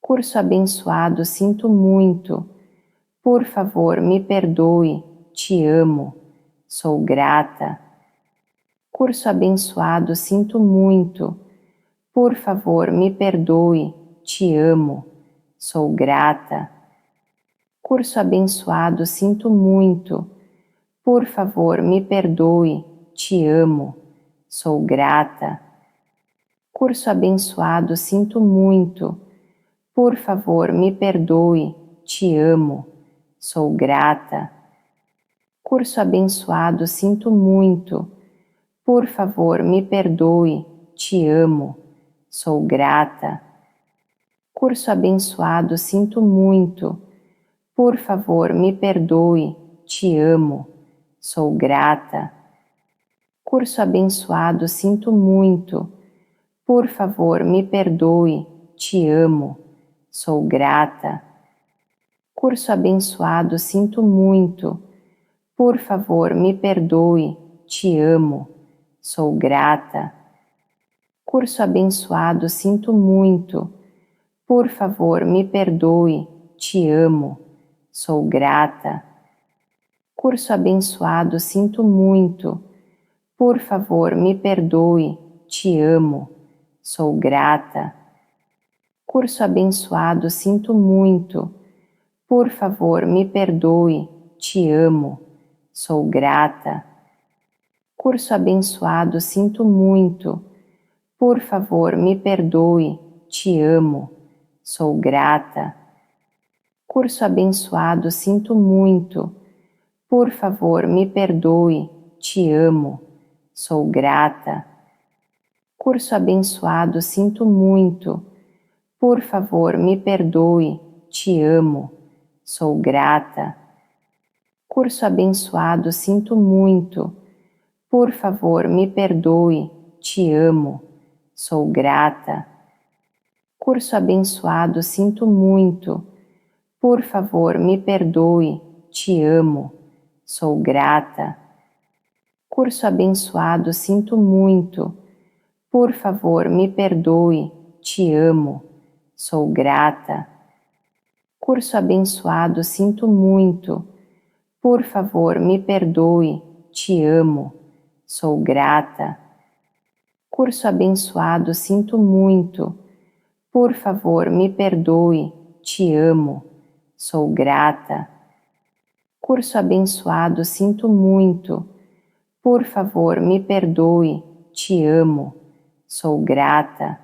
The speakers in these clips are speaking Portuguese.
Curso abençoado, sinto muito. Por favor, me perdoe. Te amo. Sou grata. Curso abençoado, sinto muito. Por favor, me perdoe. Te amo. Sou grata. Curso abençoado, sinto muito. Por favor, me perdoe. Te amo. Sou grata. Curso abençoado, sinto muito. Por favor, me perdoe. Te amo. Sou grata. Curso abençoado, sinto muito. Por favor, me perdoe. Te amo. Sou grata. Curso abençoado, sinto muito. Por favor, me perdoe. Te amo. Sou grata. Curso abençoado, sinto muito. Por favor, me perdoe. Te amo. Sou grata. Curso abençoado, sinto muito. Por favor, me perdoe. Te amo. Sou grata. Curso abençoado, sinto muito. Por favor, me perdoe. Te amo. Sou grata. Curso abençoado, sinto muito. Por favor, me perdoe. Te amo. Sou grata. Curso abençoado, sinto muito. Por favor, me perdoe. Te amo. Sou grata. Curso abençoado, sinto muito. Por favor, me perdoe. Te amo. Sou grata. Curso abençoado, sinto muito. Por favor, me perdoe. Te amo. Sou grata. Curso abençoado, sinto muito. Por favor, me perdoe. Te amo. Sou grata. Curso abençoado, sinto muito. Por favor, me perdoe. Te amo. Sou grata. Curso abençoado, sinto muito. Por favor, me perdoe. Te amo. Sou grata. Curso abençoado, sinto muito. Por favor, me perdoe. Te amo. Sou grata. Curso abençoado, sinto muito. Por favor, me perdoe. Te amo. Sou grata. Curso abençoado, sinto muito. Por favor, me perdoe. Te amo. Sou grata.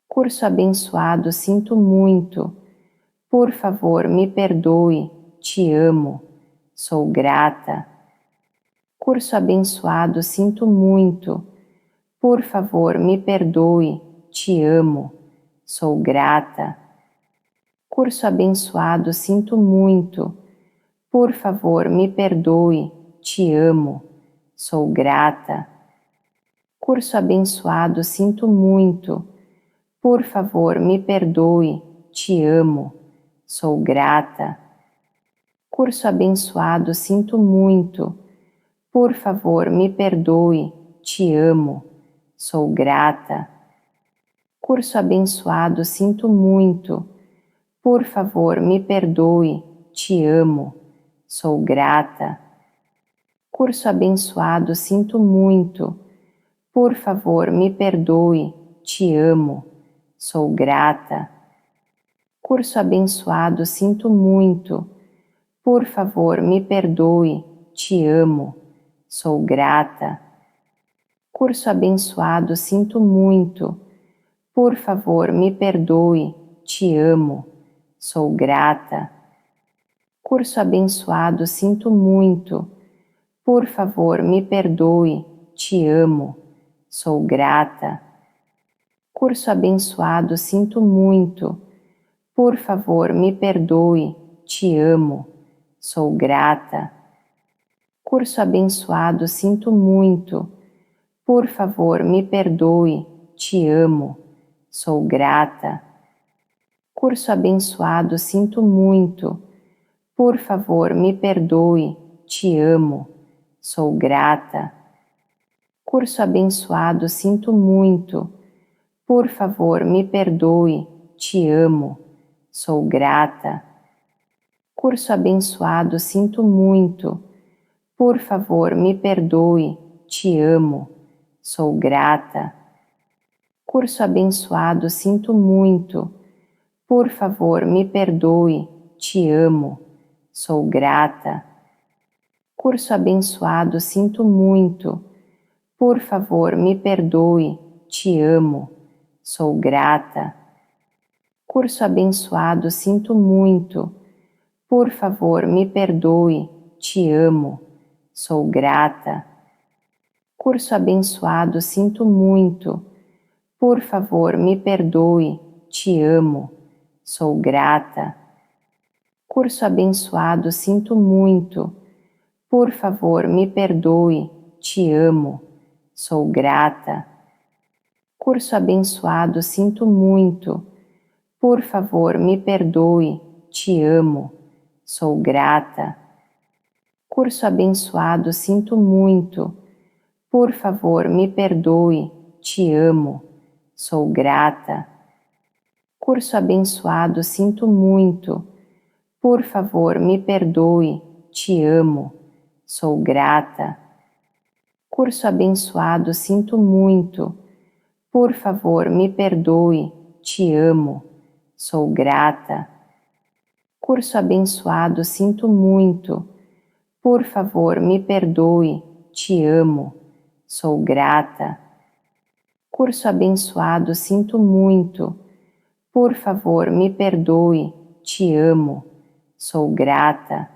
Curso abençoado, sinto muito. Por favor, me perdoe. Te amo. Sou grata. Curso abençoado, sinto muito. Por favor, me perdoe. Te amo. Sou grata. Curso abençoado, sinto muito. Por favor, me perdoe. Te amo. Sou grata. Curso abençoado, sinto muito. Por favor, me perdoe. Te amo. Sou grata. Curso abençoado, sinto muito. Por favor, me perdoe. Te amo. Sou grata. Curso abençoado, sinto muito. Por favor, me perdoe. Te amo. Sou grata. Curso abençoado, sinto muito. Por favor, me perdoe. Te amo. Sou grata. Curso abençoado, sinto muito. Por favor, me perdoe. Te amo. Sou grata. Curso abençoado, sinto muito. Por favor, me perdoe. Te amo. Sou grata. Curso abençoado, sinto muito. Por favor, me perdoe. Te amo. Sou grata. Curso abençoado, sinto muito. Por favor, me perdoe. Te amo. Sou grata. Curso abençoado, sinto muito. Por favor, me perdoe. Te amo. Sou grata. Curso abençoado, sinto muito. Por favor, me perdoe. Te amo. Sou grata. Curso abençoado, sinto muito. Por favor, me perdoe. Te amo. Sou grata. Curso abençoado, sinto muito. Por favor, me perdoe. te amo, sou grata. Curso abençoado, sinto muito. Por favor, me perdoe, te amo, sou grata. Curso abençoado, sinto muito. Por favor, me perdoe, te amo, sou grata. Curso abençoado, sinto muito. Por favor, me perdoe, te amo, sou grata. Curso abençoado, sinto muito. Por favor, me perdoe, te amo, sou grata. Curso abençoado, sinto muito. Por favor, me perdoe, te amo, sou grata. Curso abençoado, sinto muito. Por favor, me perdoe, te amo, sou grata. Curso abençoado, sinto muito. Por favor, me perdoe, te amo, sou grata. Curso abençoado, sinto muito. Por favor, me perdoe, te amo, sou grata. Curso abençoado, sinto muito. Por favor, me perdoe, te amo, sou grata. Curso abençoado, sinto muito. Por favor, me perdoe, te amo, sou grata. Curso abençoado, sinto muito. Por favor, me perdoe, te amo, sou grata. Curso abençoado, sinto muito. Por favor, me perdoe, te amo, sou grata.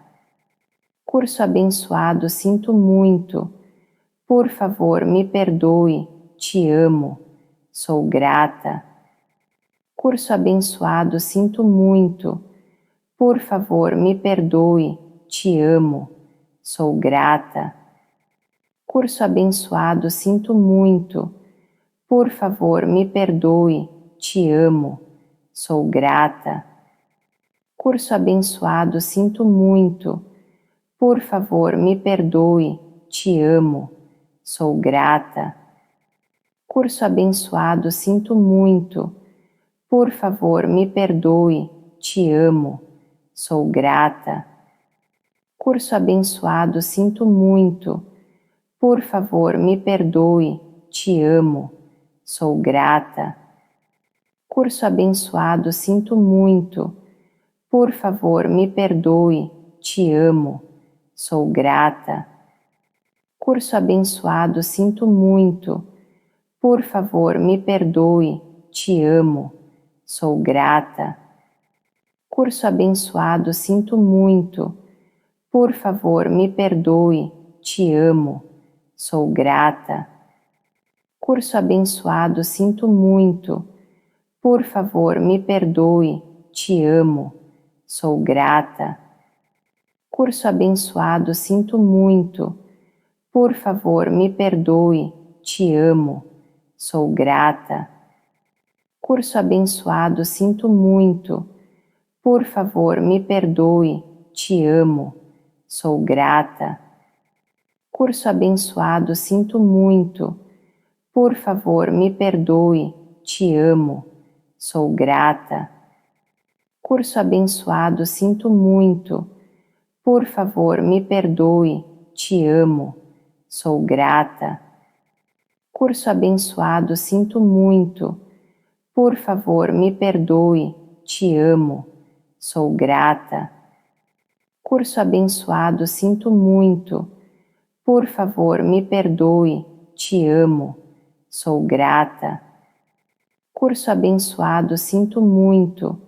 Curso abençoado, sinto muito. Por favor, me perdoe, te amo, sou grata. Curso abençoado, sinto muito. Por favor, me perdoe, te amo, sou grata. Curso abençoado, sinto muito. Por favor, me perdoe, te amo, sou grata. Curso abençoado, sinto muito. Por favor, me perdoe, te amo, sou grata. Curso abençoado, sinto muito. Por favor, me perdoe, te amo, sou grata. Curso abençoado, sinto muito. Por favor, me perdoe, te amo, sou grata. Curso abençoado, sinto muito. Por favor, me perdoe, te amo, sou grata. Curso abençoado, sinto muito. Por favor, me perdoe, te amo, sou grata. Curso abençoado, sinto muito. Por favor, me perdoe, te amo, sou grata. Curso abençoado, sinto muito. Por favor, me perdoe, te amo, sou grata. Curso abençoado, sinto muito. Por favor, me perdoe, te amo, sou grata. Curso abençoado, sinto muito. Por favor, me perdoe, te amo, sou grata. Curso abençoado, sinto muito. Por favor, me perdoe, te amo, sou grata. Curso abençoado, sinto muito. Por favor, me perdoe, te amo, sou grata. Curso abençoado, sinto muito. Por favor, me perdoe, te amo, sou grata. Curso abençoado, sinto muito. Por favor, me perdoe, te amo, sou grata. Curso abençoado, sinto muito.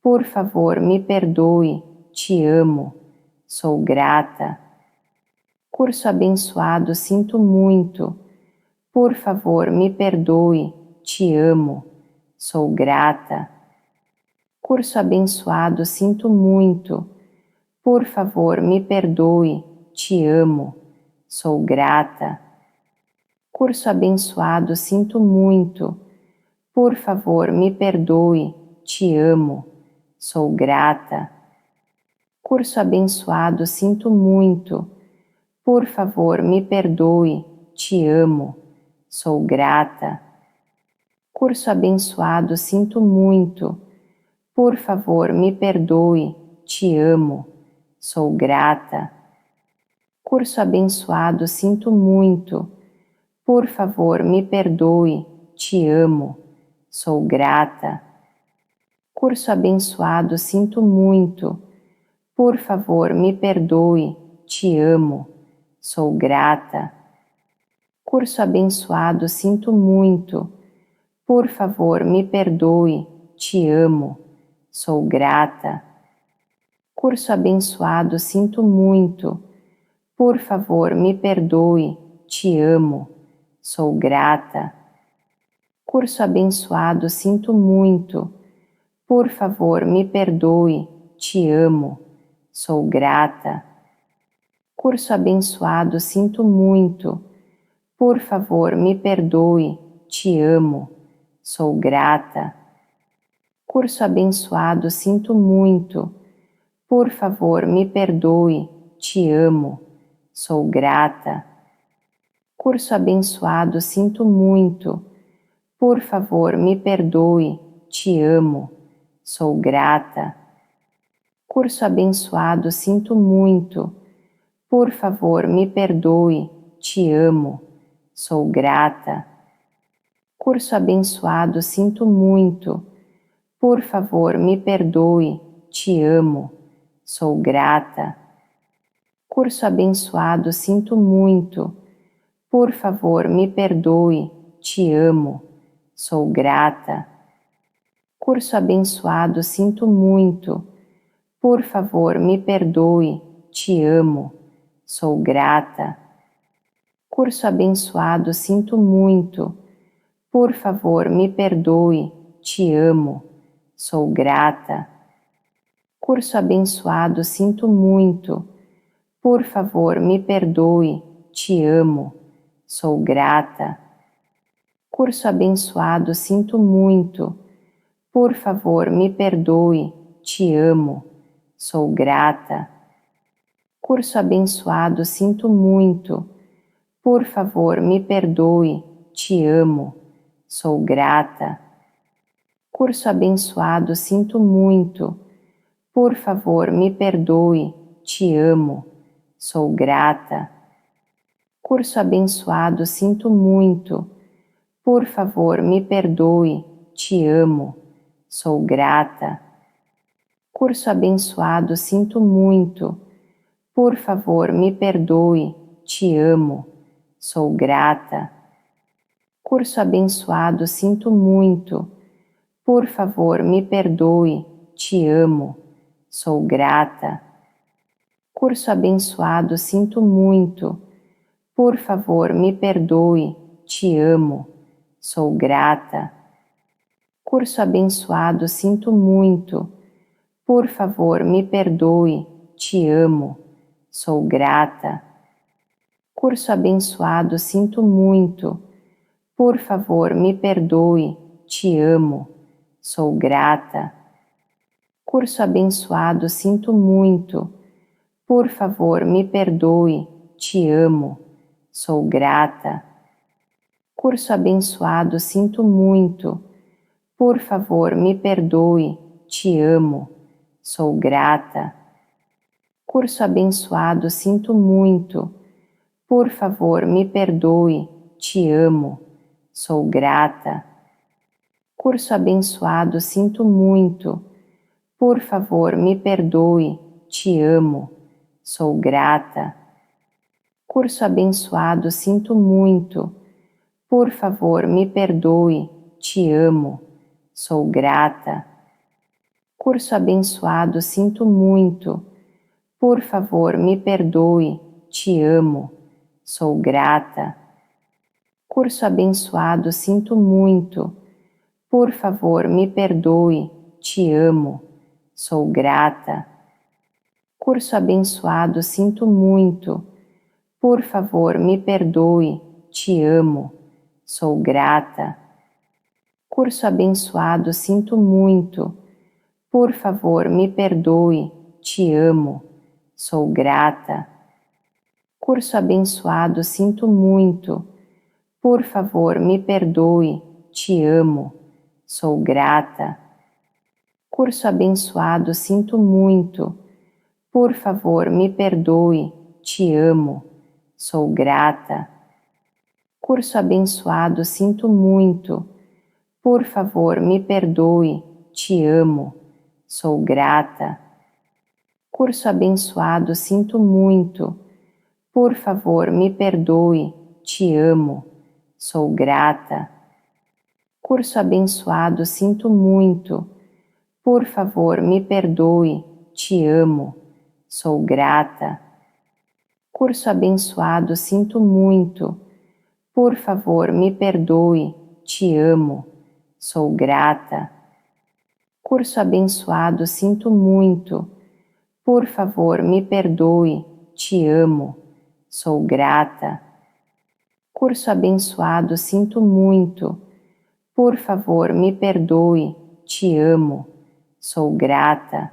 Por favor, me perdoe, te amo, sou grata. Curso abençoado, sinto muito. Por favor, me perdoe, te amo, sou grata. Curso abençoado, sinto muito. Por favor, me perdoe, te amo, sou grata. Curso abençoado, sinto muito. Por favor, me perdoe, te amo, sou grata. Curso abençoado, sinto muito. Por favor, me perdoe, te amo, sou grata. Curso abençoado, sinto muito. Por favor, me perdoe. Te amo. Sou grata. Curso abençoado, sinto muito. Por favor, me perdoe. Te amo. Sou grata. Curso abençoado, sinto muito. Por favor, me perdoe. Te amo. Sou grata. Curso abençoado, sinto muito. Por favor, me perdoe. Te amo. Sou grata. Curso abençoado, sinto muito. Por favor, me perdoe. Te amo. Sou grata. Curso abençoado, sinto muito. Por favor, me perdoe. Te amo. Sou grata. Curso abençoado, sinto muito. Por favor, me perdoe. Te amo. Sou grata. Curso abençoado, sinto muito. Por favor, me perdoe. Te amo. Sou grata. Curso abençoado, sinto muito. Por favor, me perdoe. Te amo. Sou grata. Curso abençoado, sinto muito. Por favor, me perdoe. Te amo. Sou grata. Curso abençoado, sinto muito. Por favor, me perdoe. Te amo. Sou grata. Curso abençoado, sinto muito. Por favor, me perdoe. Te amo. Sou grata. Curso abençoado, sinto muito. Por favor, me perdoe. Te amo. Sou grata. Curso abençoado, sinto muito. Por favor, me perdoe. Te amo. Sou grata. Curso abençoado, sinto muito. Por favor, me perdoe. Te amo. Sou grata. Curso abençoado, sinto muito. Por favor, me perdoe. Te amo. Sou grata. Curso abençoado, sinto muito. Por favor, me perdoe. Te amo. Sou grata. Curso abençoado, sinto muito. Por favor, me perdoe. Te amo. Sou grata. Curso abençoado, sinto muito. Por favor, me perdoe. Te amo. Sou grata. Curso abençoado, sinto muito. Por favor, me perdoe. Te amo. Sou grata. Curso abençoado, sinto muito. Por favor, me perdoe. Te amo. Sou grata. Curso abençoado, sinto muito. Por favor, me perdoe. Te amo. Sou grata. Curso abençoado, sinto muito. Por favor, me perdoe. Te amo. Sou grata. Curso abençoado, sinto muito. Por favor, me perdoe. Te amo. Sou grata. Curso abençoado, sinto muito. Por favor, me perdoe. Te amo. Sou grata. Curso abençoado, sinto muito. Por favor, me perdoe. Te amo. Sou grata. Curso abençoado, sinto muito. Por favor, me perdoe. Te amo. Sou grata. Curso abençoado, sinto muito. Por favor, me perdoe. Te amo. Sou grata. Curso abençoado, sinto muito. Por favor, me perdoe. Te amo. Sou grata. Curso abençoado, sinto muito. Por favor, me perdoe. Te amo. Sou grata. Curso abençoado, sinto muito. Por favor, me perdoe. Te amo. Sou grata. Curso abençoado, sinto muito. Por favor, me perdoe. Te amo. Sou grata. Curso abençoado, sinto muito. Por favor, me perdoe. Te amo. Sou grata. Curso abençoado, sinto muito. Por favor, me perdoe. te amo, sou grata. Curso abençoado, sinto muito. Por favor, me perdoe, te amo, sou grata. Curso abençoado, sinto muito. Por favor, me perdoe, te amo, sou grata. Curso abençoado, sinto muito. Por favor, me perdoe, te amo, sou grata. Curso abençoado, sinto muito. Por favor, me perdoe, te amo, sou grata. Curso abençoado, sinto muito. Por favor, me perdoe, te amo, sou grata. Curso abençoado, sinto muito. Por favor, me perdoe, te amo, sou grata. Curso abençoado, sinto muito. Por favor, me perdoe, te amo, sou grata.